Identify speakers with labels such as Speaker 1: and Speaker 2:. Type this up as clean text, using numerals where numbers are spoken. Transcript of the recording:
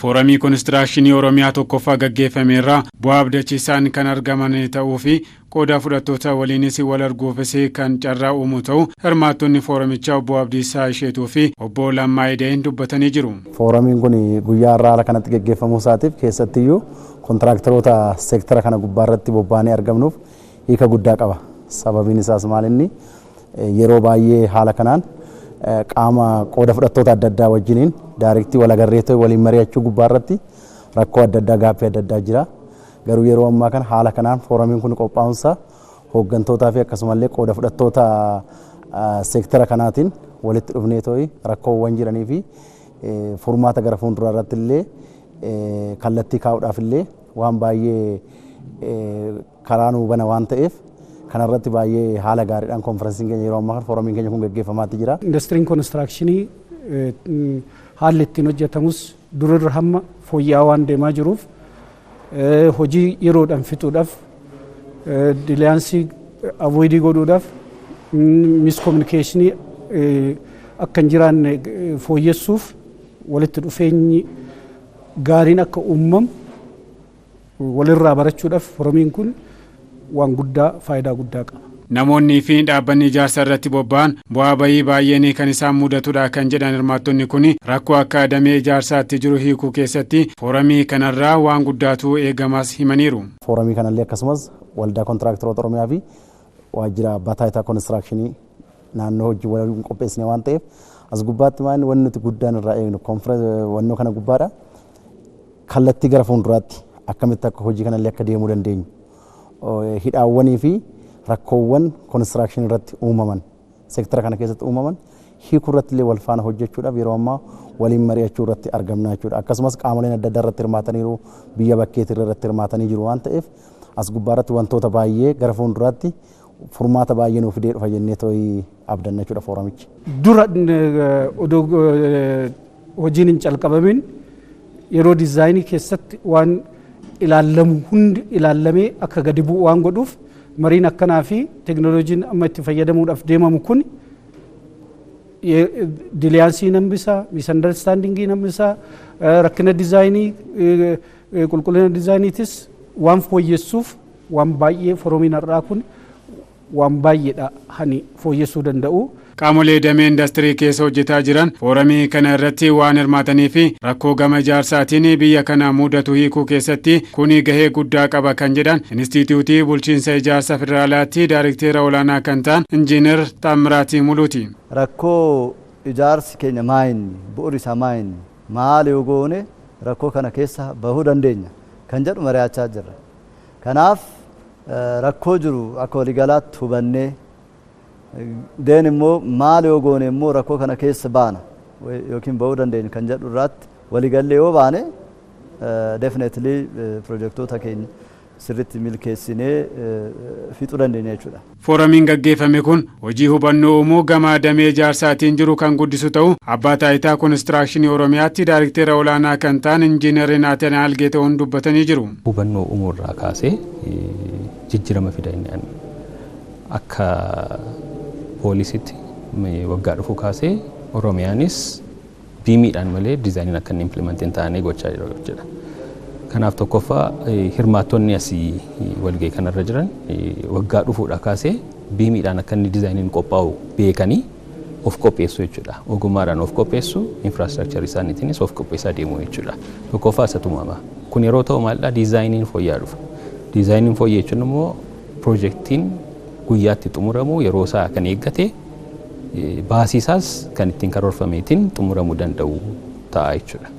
Speaker 1: Foorumii Konistirakshinii Oromiyaa tokkoffaa gaggeeffameerraa bu'aa abdachiisaan kan argaman ta'uu fi qooda fudhattoota waliinis wal arguufis kan carraa uumu ta'u hirmaattonni foorumichaa obbo Abdiisaa Isheetuu fi obbo Lammaa Ida'een dubbatanii jiru.
Speaker 2: Foorumiin kun guyyaa irraa haala kanatti gaggeeffamuu isaatiif keessattiyyuu kontiraaktaroota seektara kana gubbaarratti bobba'anii argamnuuf hiika guddaa qaba. Sababiin isaas maal inni yeroo baay'ee haala kanaan qaama qooda fudhattoota adda addaa wajjiniin daayirektii wal agarreetoo waliin mari'achuu gubbaarratti rakkoo adda addaa gaaffii adda addaa jira. Garuu yeroo ammaa kana haala kanaan foorumiin kun qophaa'uunsa hooggantootaa fi akkasumallee qooda fudhattoota seektara kanaatiin walitti dhufneetoo rakkoowwan jiranii fi furmaata gara fuulduraa irratti illee kallattii kaa'uudhaaf illee waan baay'ee karaa nuu bana waan ta'eef kanarratti baay'ee haala gaariidhaan konferensiin keenya yeroo ammaa kana foorumiin keenya kun gaggeeffamaatti jira.
Speaker 3: Indastiriin konistirakshinii haalli ittiin hojjetamus durirra hamma fooyya'aa waan deemaa jiruuf hojii yeroodhaan fixuudhaaf diliyaansii avoidii godhuudhaaf miskominikeeshinii akka hin jiraanne fooyyessuuf walitti dhufeenyi gaariin akka uumamu walirraa barachuudhaaf foorumiin kun waan guddaa faayidaa guddaa qaba.
Speaker 1: Namoonni fi dhaabbanni ijaarsa irratti bobba'an bu'aa bayii baay'een kan isaan mudatudha kan jedhan hirmaattonni kun rakkoo akka damee ijaarsaatti jiru hiikuu keessatti foorumii kanarraa waan guddaatu eegamas himaniiru.
Speaker 2: Foorumii kanallee akkasumas waldaa kontiraaktaroota Oromiyaa fi waajjira abbaa taayitaa konistirakshinii naannoo hojii waliin qopheessine waan ta'eef as gubbaatti waan wanti nuti guddaan irraa eegnu wannoo kana gubbaadha kallattii gara fuulduraatti akkamitti akka hojii kanallee akka deemuu dandeenyu hidhaawwanii fi rakkoowwan konistirakshinii irratti uumaman seektara kana keessatti uumaman hiikuu irratti illee wal faana hojjechuudhaaf yeroo ammaa waliin mari'achuu irratti argamna jechuudha. Akkasumas qaamoleen adda addaa irratti hirmaataniiru biyya bakkeetii irratti hirmaatanii jiru waan ta'eef as gubbaarratti wantoota baay'ee gara fuulduraatti furmaata baay'ee nuuf fidee dhufa jennee tooyi abdanna jechuudha foorumichi.
Speaker 3: Dura odoo hojiin hin calqabamin yeroo diizaayinii keessatti waan ilaalamu hundi ilaalamee akka gadi bu'u waan godhuuf mariin akkanaa fi teknooloojiin amma itti fayyadamuudhaaf deemamu kun diliyaansii nambisaa, misunderstandingii nambisaa, rakkina diizaayinii, qulqullina diizaayiniitis waan fooyyessuuf waan baay'ee foorumiin har'aa kun waan baay'eedha hani fooyyessuu danda'u.
Speaker 1: Qaamolee damee indastirii keessa hojjetaa jiran foorumii kana irratti waan hirmaatanii fi rakkoo gama ijaarsaatiin biyya kana mudatu hiikuu keessatti kuni gahee guddaa qaba kan jedhan Inistituutii Bulchiinsa Ijaarsa Federaalaatti Daayirekteera olaanaa kan ta'an Injiinar Taammiraat Muluuti.
Speaker 4: Rakkoo ijaarsi keenya maayinni bu'uuri isaa maayinni maal yoo goone rakkoo kana keessa bahuu dandeenya kan jedhu mari'achaa jirra. Kanaaf rakkoo jiru akka waliigalaatti hubannee deen immoo maal yoo goone immoo rakkoo kana keessa baana yookiin bahuu dandeenya kan jedhu irratti waliigallee yoo baane definitely projektoota keenya sirriitti milkeessinee fixuu dandeenya jechuudha.
Speaker 1: Foorumiin gaggeeffame kun hojii hubannoo uumuu gama damee ijaarsaatiin jiru kan guddisu ta'u abbaa taayitaa konistirakshinii Oromiyaatti Daayirekteera olaanaa kan ta'an Injiinar Naatanaal Geetahuun dubbatanii jiru.
Speaker 5: Hubannoo uumuu irraa kaasee jijjiirama fidanii akka poolisiitti waggaa dhufu kaasee Oromiyaanis biimiidhaan malee diizaayiniin akka inni implementiin ta'anii gochaa jiru jechuudha. Kanaaf tokkoffaa hirmaattonni asii walgahii kanarra jiran waggaa dhufuudha kaasee biimiidhaan akka inni diizaayiniin qophaa'u beekanii of qopheessu jechuudha. Ogummaadhaan of qopheessu, infraastrakcharii isaaniitiinis of qopheessaa deemuu jechuudha. Tokkoffaa isa tumama. Kun yeroo ta'u maalidhaa diizaayiniin fooyya'aa dhufa. Diizaayiniin fooyya'aa jechuun immoo piroojeektiin guyyaatti xumuramu yeroo isaa kan eeggate baasiisaas kan ittiin karoorfameetiin xumuramuu danda'u ta'a jechuudha.